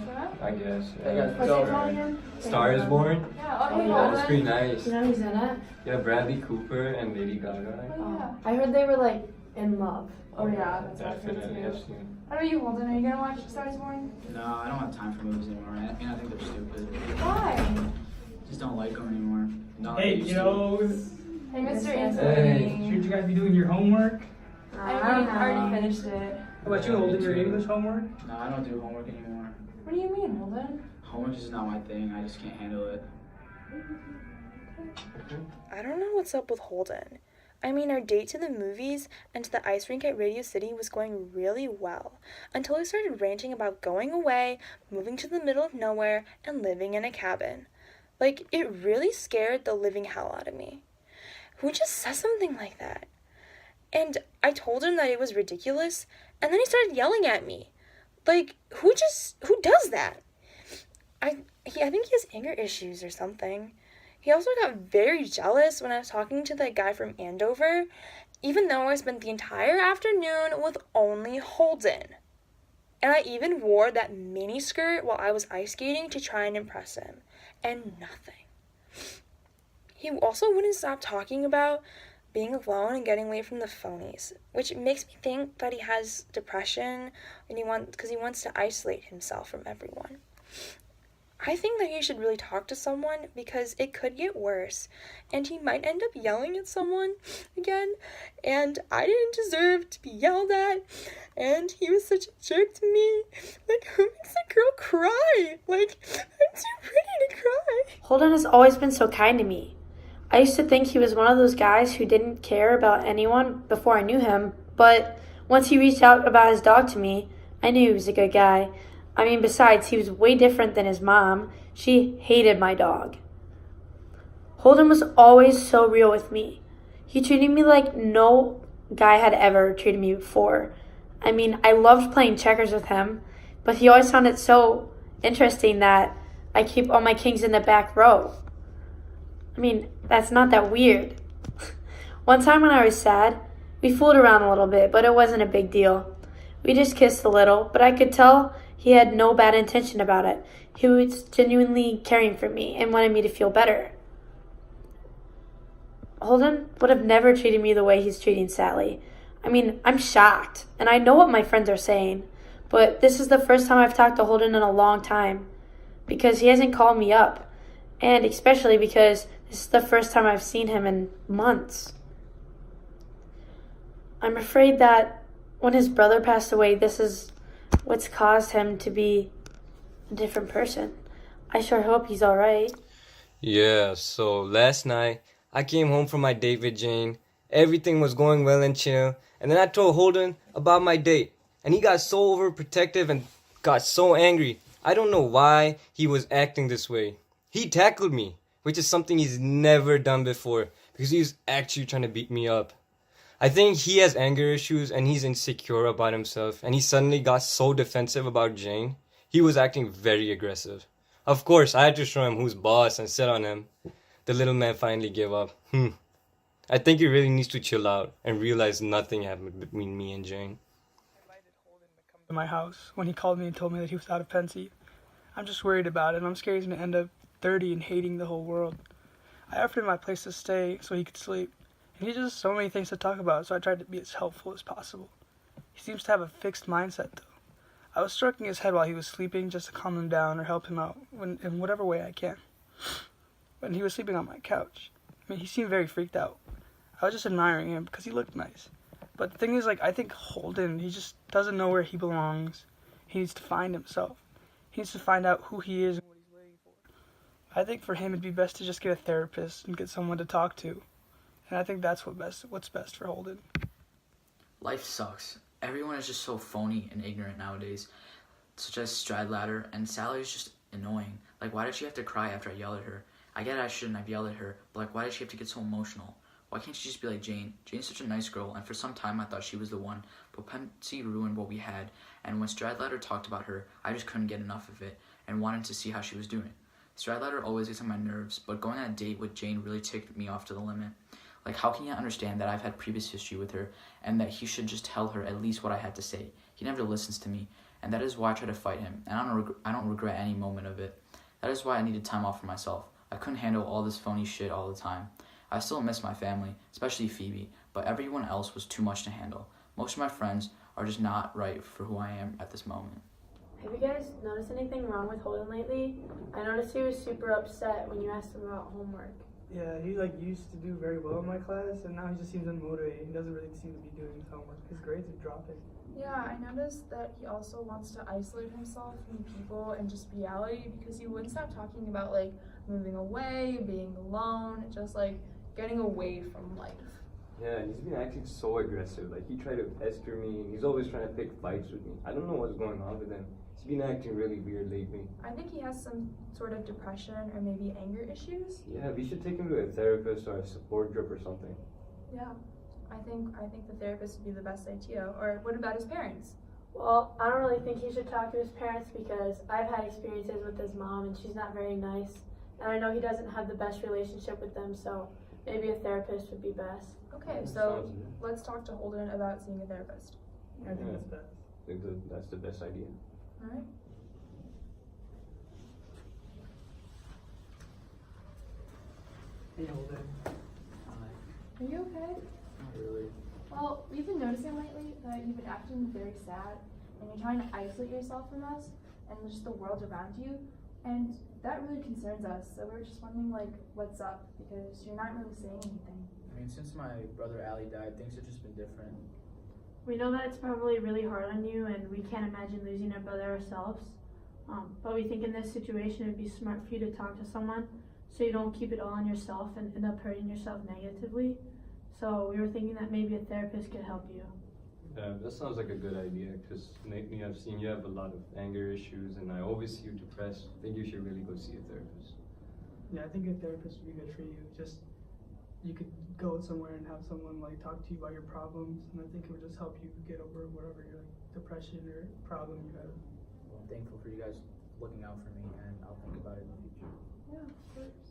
guys for that? I guess. Hey guys, What's it called again? Star is Born. Yeah, okay, Yeah, it's pretty nice. You know who's in it? Yeah, Bradley Cooper and Lady Gaga. Oh, yeah. I heard they were like in love. Oh yeah, that's what I've heard Definitely, too. I've seen. How about you, Holden? Are you gonna watch Star is Born? No, I don't have time for movies anymore. I mean, I think they're stupid. Why? Just don't like them anymore. Not like I Hey, used to. kiddos. Hey, Mr. Hey. Anthony. Shouldn't you guys be doing your homework? I already finished it. How about you, holding your English homework? No, I don't do homework anymore. What do you mean, Holden? Homework is not my thing. I just can't handle it. I don't know what's up with Holden. I mean, our date to the movies and to the ice rink at Radio City was going really well until he started ranting about going away, moving to the middle of nowhere, and living in a cabin. Like, it really scared the living hell out of me. Who just says something like that? And I told him that it was ridiculous, and then he started yelling at me. Like, who does that? I think he has anger issues or something. He also got very jealous when I was talking to that guy from Andover, even though I spent the entire afternoon with only Holden. And I even wore that mini skirt while I was ice skating to try and impress him. And nothing. He also wouldn't stop talking about being alone and getting away from the phonies, which makes me think that he has depression and because he wants to isolate himself from everyone. I think that he should really talk to someone because it could get worse and he might end up yelling at someone again, and I didn't deserve to be yelled at, and he was such a jerk to me. Like, who makes a girl cry? Like, I'm too pretty to cry. Holden has always been so kind to me. I used to think he was one of those guys who didn't care about anyone before I knew him, but once he reached out about his dog to me, I knew he was a good guy. I mean, besides, he was way different than his mom. She hated my dog. Holden was always so real with me. He treated me like no guy had ever treated me before. I mean, I loved playing checkers with him, but he always found it so interesting that I keep all my kings in the back row. I mean, that's not that weird. One time when I was sad, we fooled around a little bit, but it wasn't a big deal. We just kissed a little, but I could tell he had no bad intention about it. He was genuinely caring for me and wanted me to feel better. Holden would have never treated me the way he's treating Sally. I mean, I'm shocked, and I know what my friends are saying, but this is the first time I've talked to Holden in a long time because he hasn't called me up, and especially because this is the first time I've seen him in months. I'm afraid that when his brother passed away, this is what's caused him to be a different person. I sure hope he's all right. Yeah, so last night I came home from my date with Jane. Everything was going well and chill. And then I told Holden about my date. And he got so overprotective and got so angry. I don't know why he was acting this way. He tackled me, which is something he's never done before because he's actually trying to beat me up. I think he has anger issues and he's insecure about himself, and he suddenly got so defensive about Jane. He was acting very aggressive. Of course, I had to show him who's boss and sit on him. The little man finally gave up. I think he really needs to chill out and realize nothing happened between me and Jane. I invited Holden to come to my house when he called me and told me that he was out of Pensy. I'm just worried about it. I'm scared he's going to end up 30 and hating the whole world. I offered him my place to stay so he could sleep. And he just has so many things to talk about, so I tried to be as helpful as possible. He seems to have a fixed mindset, though. I was stroking his head while he was sleeping just to calm him down or help him out in whatever way I can. When he was sleeping on my couch, I mean, he seemed very freaked out. I was just admiring him because he looked nice. But the thing is, I think Holden, he just doesn't know where he belongs. He needs to find himself. He needs to find out who he is and what he's waiting for. I think for him it'd be best to just get a therapist and get someone to talk to. And I think that's what's best for Holden. Life sucks. Everyone is just so phony and ignorant nowadays, such as Stradlater, and Sally is just annoying. Like, why did she have to cry after I yelled at her? I get it, I shouldn't have yelled at her, but why did she have to get so emotional? Why can't she just be like Jane? Jane's such a nice girl, and for some time I thought she was the one, but Pensy ruined what we had, and when Stradlater talked about her, I just couldn't get enough of it, and wanted to see how she was doing. Stradlater always gets on my nerves, but going on a date with Jane really ticked me off to the limit. Like, how can you understand that I've had previous history with her and that he should just tell her at least what I had to say? He never listens to me. and that is why I tried to fight him, and I don't regret any moment of it. That is why I needed time off for myself. I couldn't handle all this phony shit all the time. I still miss my family, especially Phoebe, but everyone else was too much to handle. Most of my friends are just not right for who I am at this moment. Have you guys noticed anything wrong with Holden lately? I noticed he was super upset when you asked him about homework. Yeah, he used to do very well in my class, and now he just seems unmotivated. He doesn't really seem to be doing his homework. His grades are dropping. Yeah, I noticed that he also wants to isolate himself from people and just reality because he wouldn't stop talking about like moving away, being alone, just like getting away from life. Yeah, and he's been acting so aggressive. Like, he tried to pester me, and he's always trying to pick fights with me. I don't know what's going on with him. He's been acting really weird lately. I think he has some sort of depression or maybe anger issues. Yeah, we should take him to a therapist or a support group or something. Yeah, I think the therapist would be the best idea. Or what about his parents? Well, I don't really think he should talk to his parents because I've had experiences with his mom and she's not very nice. And I know he doesn't have the best relationship with them, so maybe a therapist would be best. Okay, so Sounds good. let's talk to Holden about seeing a therapist. I think that's best. I think that's the best idea. All right. Hey, Holden. Are you okay? Not really. Well, we've been noticing lately that you've been acting very sad and you're trying to isolate yourself from us and just the world around you. And that really concerns us. So we're just wondering, like, what's up? Because you're not really saying anything. I mean, since my brother Ali died, things have just been different. We know that it's probably really hard on you and we can't imagine losing our brother ourselves. But we think in this situation it'd be smart for you to talk to someone so you don't keep it all on yourself and end up hurting yourself negatively. So we were thinking that maybe a therapist could help you. Yeah, that sounds like a good idea, because lately I've seen you have a lot of anger issues, and I always see you depressed. I think you should really go see a therapist. Yeah, I think a therapist would be good for you. Just, you could go somewhere and have someone like talk to you about your problems, and I think it would just help you get over whatever your depression or problem you have. Well, I'm thankful for you guys looking out for me, and I'll think about it in the future. Yeah, of course.